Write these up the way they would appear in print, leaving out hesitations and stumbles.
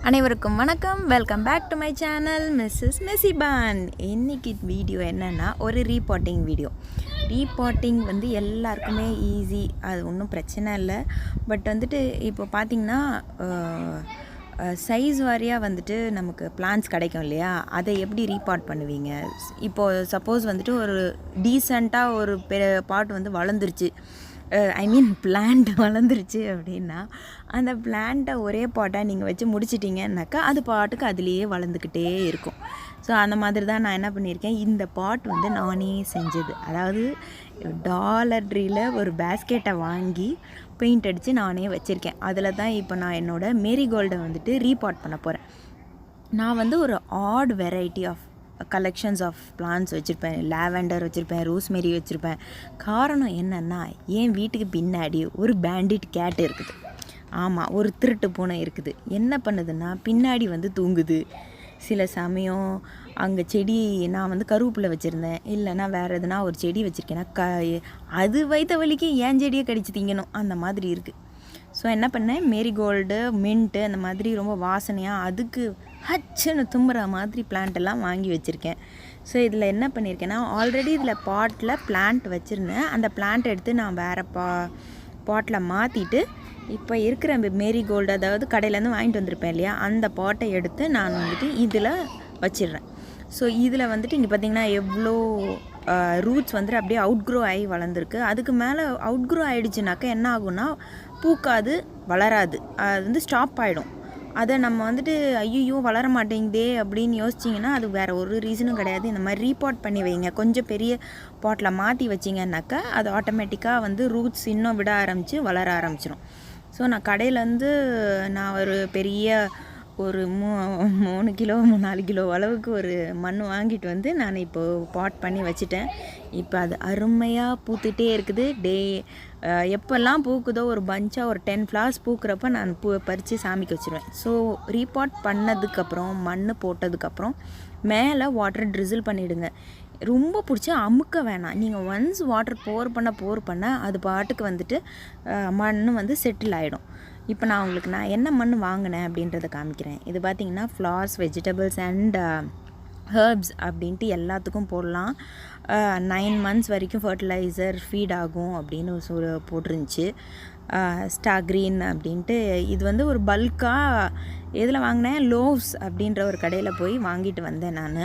அனைவருக்கும் வணக்கம். Welcome back to my channel Mrs மெசிபான். இன்றைக்கி வீடியோ என்னென்னா ஒரு ரீபாட்டிங் வீடியோ. ரீபாட்டிங் எல்லாருக்குமே ஈஸி, அது ஒன்றும் பிரச்சனை இல்லை. பட் இப்போ பார்த்திங்கன்னா சைஸ் வாரியாக நமக்கு பிளான்ஸ் கிடைக்கும் இல்லையா, அதை எப்படி ரீபாட் பண்ணுவீங்க? இப்போது சப்போஸ் ஒரு டீசெண்டாக ஒரு பாட் வளர்ந்துருச்சு, பிளான்ட் வளர்ந்துருச்சு அப்படின்னா அந்த பிளான்ட்டை ஒரே பாட்டாக நீங்கள் வச்சு முடிச்சிட்டிங்கன்னாக்கா அது பாட்டுக்கு அதுலேயே வளர்ந்துக்கிட்டே இருக்கும். ஸோ அந்த மாதிரி தான் நான் என்ன பண்ணியிருக்கேன், இந்த பாட் நானே செஞ்சது. அதாவது டாலர் ட்ரீயில் ஒரு பேஸ்கெட்டை வாங்கி பெயிண்ட் அடித்து நானே வச்சுருக்கேன். அதில் தான் இப்போ நான் என்னோடய மேரிகோல்டை ரீபாட் பண்ண போகிறேன். நான் ஒரு odd variety of collections of plants வச்சுருப்பேன். லாவெண்டர் வச்சுருப்பேன், ரோஸ்மெரி வச்சுருப்பேன். காரணம் என்னென்னா, என் வீட்டுக்கு பின்னாடி ஒரு பேண்டிட் கேட் இருக்குது. ஆமாம், ஒரு திருட்டு பூனை இருக்குது. என்ன பண்ணுதுன்னா, பின்னாடி தூங்குது. சில சமயம் அங்கே செடி நான் கருவேப்பிலை வச்சுருந்தேன், இல்லைன்னா வேறு எதுனா ஒரு செடி வச்சுருக்கேன்னா அது வைத்த வலிக்கு என் செடியை கடிச்சு திங்கணும், அந்த மாதிரி இருக்குது. ஸோ என்ன பண்ணேன், மேரிகோல்டு, மின்ட்டு அந்த மாதிரி ரொம்ப வாசனையாக அதுக்கு ஹச்சுன்னு தும்புற மாதிரி பிளான்ட்டெல்லாம் வாங்கி வச்சுருக்கேன். ஸோ இதில் என்ன பண்ணியிருக்கேன்னா, ஆல்ரெடி இதில் பாட்டில் பிளான்ட் வச்சுருந்தேன். அந்த பிளான்ட் எடுத்து நான் வேறு பாட்டில் மாற்றிட்டு இப்போ இருக்கிற மேரிகோல்டு, அதாவது கடையிலேருந்து வாங்கிட்டு வந்திருப்பேன் இல்லையா, அந்த பாட்டை எடுத்து நான் இதில் வச்சிடுறேன். ஸோ இதில் இங்கே பார்த்திங்கன்னா எவ்வளோ ரூட்ஸ் அப்படியே அவுட்க்ரோ ஆகி வளர்ந்துருக்கு. அதுக்கு மேலே அவுட்க்ரோ ஆகிடுச்சுனாக்கா என்ன ஆகும்னா, பூக்காது, வளராது, அது ஸ்டாப் ஆகிடும். அதை நம்ம ஐயோ வளர மாட்டேங்குதே அப்படின்னு யோசிச்சிங்கன்னா அது வேறு ஒரு ரீசனும் கிடையாது. இந்த மாதிரி ரீபாட் பண்ணி வைங்க. கொஞ்சம் பெரிய பாட்டில் மாற்றி வச்சிங்கன்னாக்கா அது ஆட்டோமேட்டிக்காக ரூட்ஸ் இன்னும் விட ஆரம்பித்து வளர ஆரம்பிச்சிடும். ஸோ நான் கடையிலேருந்து நான் ஒரு பெரிய ஒரு 3 கிலோ 4 கிலோ அளவுக்கு ஒரு மண் வாங்கிட்டு நான் இப்போது பாட் பண்ணி வச்சுட்டேன். இப்போ அது அருமையாக பூத்துகிட்டே இருக்குது. எப்போல்லாம் பூக்குதோ ஒரு பஞ்சாக ஒரு 10 ஃப்ளார்ஸ் பூக்கிறப்ப நான் பறித்து சாமிக்கு வச்சுருவேன். ஸோ ரீபாட் பண்ணதுக்கப்புறம் மண் போட்டதுக்கப்புறம் மேலே வாட்டர் ட்ரிசில் பண்ணிவிடுங்க. ரொம்ப பிடிச்சி அமுக்க வேணாம். நீங்கள் ஒன்ஸ் வாட்டர் போர் பண்ண அது பாட்டுக்கு மண் செட்டில் ஆகிடும். இப்போ நான் என்ன மண் வாங்கினேன் அப்படின்றத காமிக்கிறேன். இது பார்த்திங்கன்னா ஃப்ளார்ஸ், வெஜிடபிள்ஸ் அண்ட் ஹர்ப்ஸ் அப்படின்ட்டு எல்லாத்துக்கும் போடலாம். 9 months வரைக்கும் ஃபர்டிலைசர் ஃபீட் ஆகும் அப்படின்னு போட்டிருந்துச்சு. ஸ்டார் க்ரீன் அப்படின்ட்டு. இது ஒரு பல்காக எதில் வாங்கினேன், லோவ்ஸ் அப்படின்ற ஒரு கடையில் போய் வாங்கிட்டு வந்தேன். நான்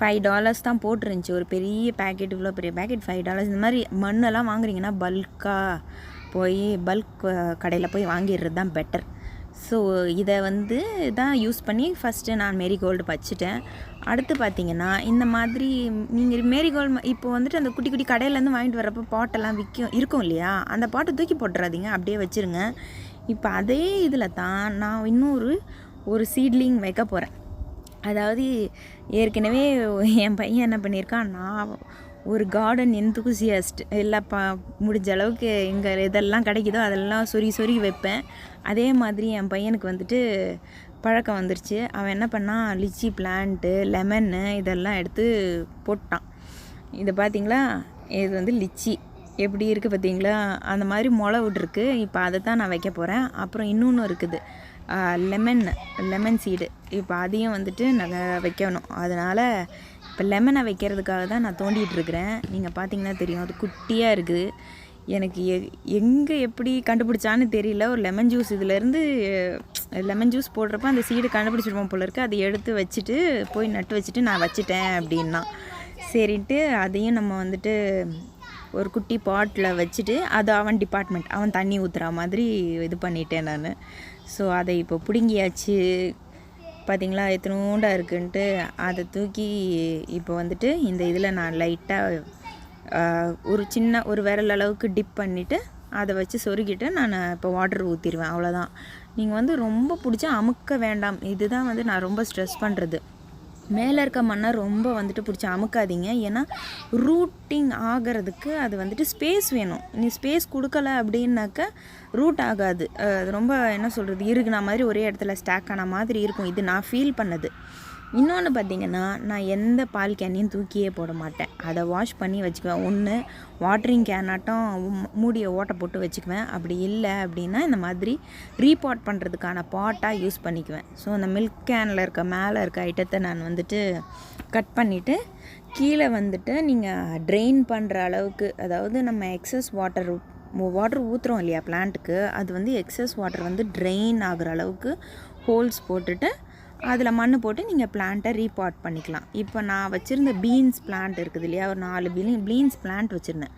$5 தான் போட்டிருந்துச்சி. ஒரு பெரிய பேக்கெட், இவ்வளோ பெரிய பேக்கெட் $5. இந்த மாதிரி மண்ணெல்லாம் வாங்குறீங்கன்னா பல்காக போய் பல்க் கடையில் போய் வாங்கிடுறது தான் பெட்டர். ஸோ இதை தான் யூஸ் பண்ணி ஃபஸ்ட்டு நான் மேரிகோல்டு வச்சுட்டேன். அடுத்து பார்த்திங்கன்னா இந்த மாதிரி நீங்கள் மேரிகோல்டு இப்போ அந்த குட்டி குட்டி கடையிலேருந்து வாங்கிட்டு வரப்போ பாட்டெல்லாம் இருக்கும் இல்லையா, அந்த பாட்டை தூக்கி போட்டுறாதீங்க, அப்படியே வச்சுருங்க. இப்போ அதே இதில் தான் நான் இன்னொரு சீட்லிங் வைக்க போகிறேன். அதாவது ஏற்கனவே என் பையன் என்ன பண்ணியிருக்கான், நான் ஒரு கார்டன் எந்தூசியாஸ்ட், எல்லாம் முடிஞ்ச அளவுக்கு எங்கே இதெல்லாம் கிடைக்குதோ அதெல்லாம் சொறி வைப்பேன். அதே மாதிரி என் பையனுக்கு பழக்கம் வந்துருச்சு. அவன் என்ன பண்ணான், லிச்சி பிளான்ட்டு, லெமன்னு இதெல்லாம் எடுத்து போட்டான். இதை பார்த்திங்களா, இது லிச்சி எப்படி இருக்குது பார்த்திங்களா, அந்த மாதிரி முளை விட்ருக்கு. இப்போ அதை தான் நான் வைக்க போகிறேன். அப்புறம் இன்னொன்று இருக்குது, லெமன் சீடு. இப்போ அதையும் நாங்கள் வைக்கணும். அதனால் இப்போ லெமனை வைக்கிறதுக்காக தான் நான் தோண்டிகிட்ருக்கிறேன். நீங்கள் பார்த்தீங்கன்னா தெரியும், அது குட்டியாக இருக்குது. எனக்கு எங்கே எப்படி கண்டுபிடிச்சான்னு தெரியல. ஒரு லெமன் ஜூஸ், இதிலேருந்து லெமன் ஜூஸ் போடுறப்ப அந்த சீடு கண்டுபிடிச்சிருப்போம் போல இருக்குது. அதை எடுத்து வச்சுட்டு போய் நட்டு வச்சுட்டு நான் வச்சுட்டேன் அப்படின்னா சரின்ட்டு அதையும் நம்ம ஒரு குட்டி பாட்டில் வச்சுட்டு அது அவன் டிபார்ட்மெண்ட், அவன் தண்ணி ஊற்றுற மாதிரி இது பண்ணிட்டேன் நான். ஸோ அதை இப்போ பிடுங்கியாச்சு. பார்த்திங்களா எத்தனோண்டாக இருக்குன்ட்டு அதை தூக்கி இப்போ இந்த இதில் நான் லைட்டாக ஒரு சின்ன ஒரு விரல் அளவுக்கு டிப் பண்ணிவிட்டு அதை வச்சு சொருகிட்டு நான் இப்போ வாட்டர் ஊற்றிடுவேன். அவ்வளோதான். நீங்கள் ரொம்ப பிடிச்சா அமுக்க வேண்டாம். இதுதான் நான் ரொம்ப ஸ்ட்ரெஸ் பண்ணுறது. மேலே இருக்க மண்ணை ரொம்ப பிடிச்சி அமுக்காதீங்க. ஏன்னா ரூட்டிங் ஆகிறதுக்கு அது ஸ்பேஸ் வேணும். நீ ஸ்பேஸ் கொடுக்கல அப்படின்னாக்கா ரூட் ஆகாது. அது ரொம்ப என்ன சொல்கிறது, இருக்குன மாதிரி ஒரே இடத்துல ஸ்டாக் ஆன மாதிரி இருக்கும். இது நான் ஃபீல் பண்ணது. இன்னொன்று பார்த்திங்கன்னா, நான் எந்த பால் கேனையும் தூக்கியே போட மாட்டேன். அதை வாஷ் பண்ணி வச்சுக்குவேன். ஒன்று வாட்டரிங் கேனாட்டம் மூடியை ஓட்டை போட்டு வச்சுக்குவேன். அப்படி இல்லை அப்படின்னா இந்த மாதிரி ரீபாட் பண்ணுறதுக்கான பாட்டாக யூஸ் பண்ணிக்குவேன். ஸோ அந்த மில்க் கேனில் இருக்க மேலே இருக்க ஐட்டத்தை நான் வந்துட்டு கட் பண்ணிவிட்டு கீழே வந்துட்டு நீங்கள் ட்ரெயின் பண்ணுற அளவுக்கு, அதாவது நம்ம எக்ஸஸ் வாட்டர் ஊற்றுறோம் இல்லையா பிளான்ட்டுக்கு, அது வந்து எக்ஸஸ் வாட்டர் வந்து ட்ரெயின் ஆகிற அளவுக்கு ஹோல்ஸ் போட்டுட்டு அதில் மண் போட்டு நீங்கள் பிளான்ட்டை ரீபாட் பண்ணிக்கலாம். இப்போ நான் வச்சுருந்த பீன்ஸ் பிளான்ட் இருக்குது இல்லையா, ஒரு 4 பீன்ஸ் பிளான்ட் வச்சுருந்தேன்.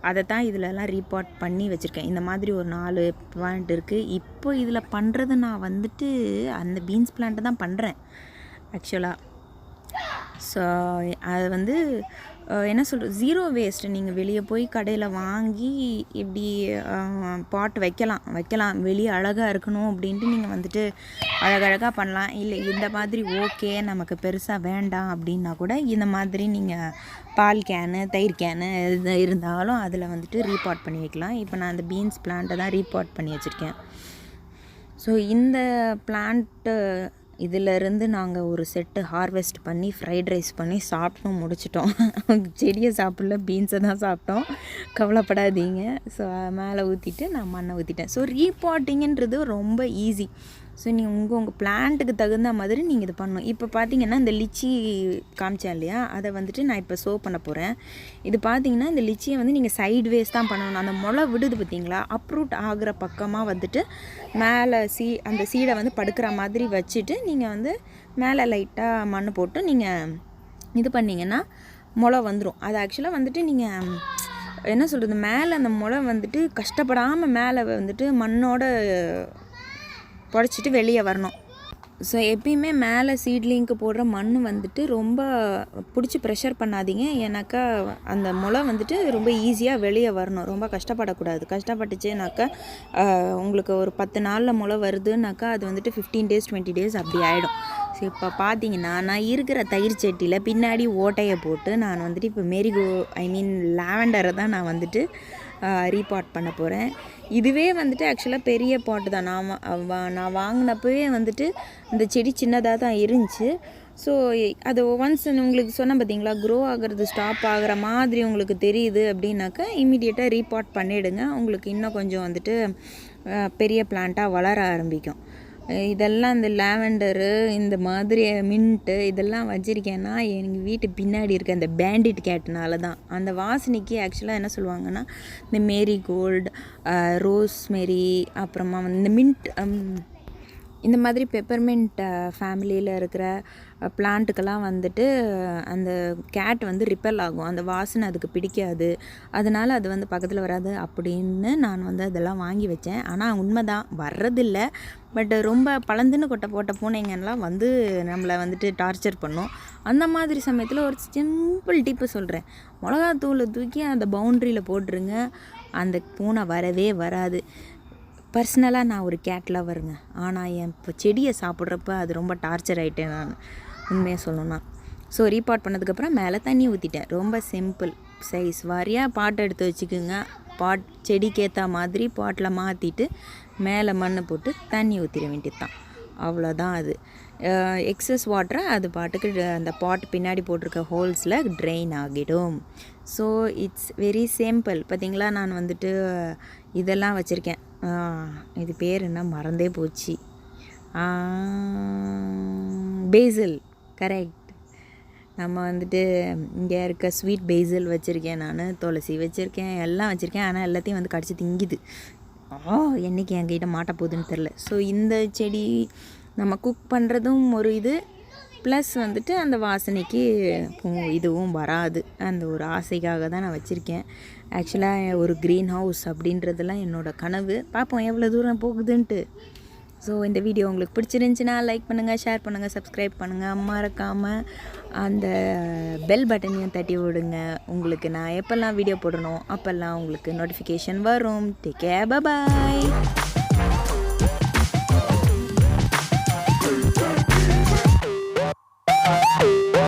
அதை தான் இதிலலாம் ரீபாட் பண்ணி வச்சுருக்கேன். இந்த மாதிரி ஒரு 4 பிளான்ட் இருக்குது. இப்போ இதில் பண்ணுறது நான் வந்துட்டு அந்த பீன்ஸ் பிளான்ட்டை தான் பண்ணுறேன் ஆக்சுவலாக. ஸோ அது வந்து என்ன சொல்கிறது, ஜீரோ வேஸ்ட்டு. நீங்கள் வெளியே போய் கடையில் வாங்கி இப்படி பாட் வைக்கலாம் வெளியே அழகாக இருக்கணும் அப்படின்ட்டு நீங்கள் வந்துட்டு அழகழகாக பண்ணலாம். இல்லை இந்த மாதிரி ஓகே நமக்கு பெருசாக வேண்டாம் அப்படின்னா கூட இந்த மாதிரி நீங்கள் பால் கேனு தயிர் கேனு இது இருந்தாலும் அதில் வந்துட்டு ரீபாட் பண்ணி வைக்கலாம். இப்போ நான் அந்த பீன்ஸ் பிளான்ட்டை தான் ரீபாட் பண்ணி வச்சுருக்கேன். ஸோ இந்த பிளான்ட்டு இதிலேருந்து நாங்கள் ஒரு செட்டு ஹார்வெஸ்ட் பண்ணி ஃப்ரைட் ரைஸ் பண்ணி சாப்பிட்டோம், முடிச்சிட்டோம். செடியை சாப்பிடல, பீன்ஸை தான் சாப்பிட்டோம். கவலைப்படாதீங்க. ஸோ மேலே ஊற்றிட்டு நான் மண்ணை ஊற்றிட்டேன். ஸோ ரீபாட்டிங்கன்றது ரொம்ப ஈஸி. ஸோ நீங்கள் உங்கள் பிளான்ட்டுக்கு தகுந்த மாதிரி நீங்கள் இது பண்ணணும். இப்போ பார்த்தீங்கன்னா இந்த லிச்சி காமிச்சேன் இல்லையா, அதை வந்துட்டு நான் இப்போ சோ பண்ண போகிறேன். இது பார்த்தீங்கன்னா இந்த லிச்சியை வந்து நீங்கள் சைட் வேஸ் தான் பண்ணணும். அந்த முளை விடுது பார்த்தீங்களா, அப்ரூட் ஆகிற பக்கமாக வந்துட்டு மேலே அந்த சீடை வந்து படுக்கிற மாதிரி வச்சுட்டு நீங்கள் வந்து மேலே லைட்டாக மண் போட்டு நீங்கள் இது பண்ணிங்கன்னா முளை வந்துடும். அது ஆக்சுவலாக வந்துட்டு நீங்கள் என்ன சொல்கிறது, மேலே அந்த முளை வந்துட்டு கஷ்டப்படாமல் மேலே வந்துட்டு மண்ணோட புடச்சிட்டு வெளியே வரணும். ஸோ எப்பயுமே மேலே சீட்லிங்க்கு போடுற மண் வந்துட்டு ரொம்ப பிடிச்சி ப்ரெஷர் பண்ணாதீங்க. ஏன்னாக்கா அந்த முளை வந்துட்டு ரொம்ப ஈஸியாக வெளியே வரணும். ரொம்ப கஷ்டப்படக்கூடாது. கஷ்டப்பட்டுச்சுனாக்கா உங்களுக்கு ஒரு 10 நாளில் முளை வருதுனாக்கா அது வந்துட்டு 15 days 20 days அப்படி ஆகிடும். ஸோ இப்போ பார்த்தீங்கன்னா நான் இருக்கிற தயிர் சட்டியில் பின்னாடி ஓட்டையை போட்டு நான் வந்துட்டு இப்போ லாவெண்டரை தான் நான் வந்துட்டு ரீபாட் பண்ண போகிறேன். இதுவே வந்துட்டு ஆக்சுவலாக பெரிய பாட்டு தான். நான் வாங்கினப்பவே வந்துட்டு இந்த செடி சின்னதாக தான் இருந்துச்சு. ஸோ அது ஒன்ஸ் உங்களுக்கு சொன்ன பார்த்தீங்களா, க்ரோ ஆகிறது ஸ்டாப் ஆகிற மாதிரி உங்களுக்கு தெரியுது அப்படின்னாக்கா இம்மிடியேட்டாக ரீபாட் பண்ணிவிடுங்க. உங்களுக்கு இன்னும் கொஞ்சம் வந்துட்டு பெரிய பிளான்ட்டாக வளர ஆரம்பிக்கும். இதெல்லாம் இந்த லாவெண்டரு, இந்த மாதிரி மின்ட்டு இதெல்லாம் வச்சுருக்கேன்னா எங்கள் வீட்டு பின்னாடி இருக்க அந்த பேண்டிட் கேட்னால தான். அந்த வாசனைக்கு ஆக்சுவலாக என்ன சொல்லுவாங்கன்னா, இந்த மேரிகோல்டு, ரோஸ்மெரி, அப்புறமா வந்து இந்த மின்ட், இந்த மாதிரி பெப்பர்மெண்ட் ஃபேமிலியில் இருக்கிற பிளான்ட்டுக்கெல்லாம் வந்துட்டு அந்த கேட் வந்து ரிப்பெல் ஆகும். அந்த வாசனை அதுக்கு பிடிக்காது. அதனால் அது வந்து பக்கத்தில் வராது அப்படின்னு நான் வந்து அதெல்லாம் வாங்கி வச்சேன். ஆனால் உண்மை தான், வர்றதில்ல. பட் ரொம்ப பழந்துன்னு கொட்டை போட்ட பூனைங்கெல்லாம் வந்து நம்மளை வந்துட்டு டார்ச்சர் பண்ணும். அந்த மாதிரி சமயத்தில் ஒரு சிம்பிள் டிப்பு சொல்கிறேன். மிளகாத்தூளை தூக்கி அந்த பவுண்ட்ரியில் போட்டுருங்க, அந்த பூனை வரவே வராது. பர்சனலாக நான் ஒரு கேட் லவருங்க. ஆனால் என் இப்போ செடியை சாப்பிட்றப்ப அது ரொம்ப டார்ச்சர் ஆகிட்டேன் நான், உண்மையாக சொல்லணும்னா. ஸோ ரீபாட் பண்ணதுக்கப்புறம் மேலே தண்ணி ஊற்றிட்டேன். ரொம்ப சிம்பிள். சைஸ் வாரியாக பாட்டை எடுத்து வச்சுக்குங்க. செடிக்கு ஏற்ற மாதிரி பாட்டில் மாற்றிட்டு மேலே மண் போட்டு தண்ணி ஊற்றிட வேண்டியது தான். அவ்வளோதான். அது எக்ஸஸ் வாட்டரை அது பாட்டுக்கு அந்த பாட் பின்னாடி போட்டிருக்க ஹோல்ஸில் ட்ரெயின் ஆகிடும். So it's very simple. பார்த்திங்களா, நான் வந்துட்டு இதெல்லாம் வச்சுருக்கேன். இது பேர் என்ன மறந்தே போச்சு. பேசில், கரெக்ட். நம்ம வந்துட்டு இங்கே இருக்க ஸ்வீட் பேசில் வச்சுருக்கேன், நான் துளசி வச்சுருக்கேன், எல்லாம் வச்சுருக்கேன். ஆனால் எல்லாத்தையும் வந்து கடிச்சு திங்குது. என்றைக்கு என்கிட்ட மாட்ட போகுதுன்னு தெரில. ஸோ இந்த செடி நம்ம குக் பண்ணுறதும் ஒரு இது, ப்ளஸ் வந்துட்டு அந்த வாசனைக்கு இதுவும் வராது. அந்த ஒரு ஆசைக்காக தான் நான் வச்சுருக்கேன். ஆக்சுவலாக ஒரு க்ரீன் ஹவுஸ் அப்படின்றதெல்லாம் என்னோடய கனவு. பார்ப்போம் எவ்வளோ தூரம் போகுதுன்ட்டு. ஸோ இந்த வீடியோ உங்களுக்கு பிடிச்சிருந்துச்சின்னா லைக் பண்ணுங்கள், ஷேர் பண்ணுங்கள், சப்ஸ்கிரைப் பண்ணுங்கள். மறக்காமல் அந்த பெல் பட்டனையும் தட்டி விடுங்க. உங்களுக்கு நான் எப்போல்லாம் வீடியோ போடணும் அப்போல்லாம் உங்களுக்கு நோட்டிஃபிகேஷன் வரும். Take care, bye bye.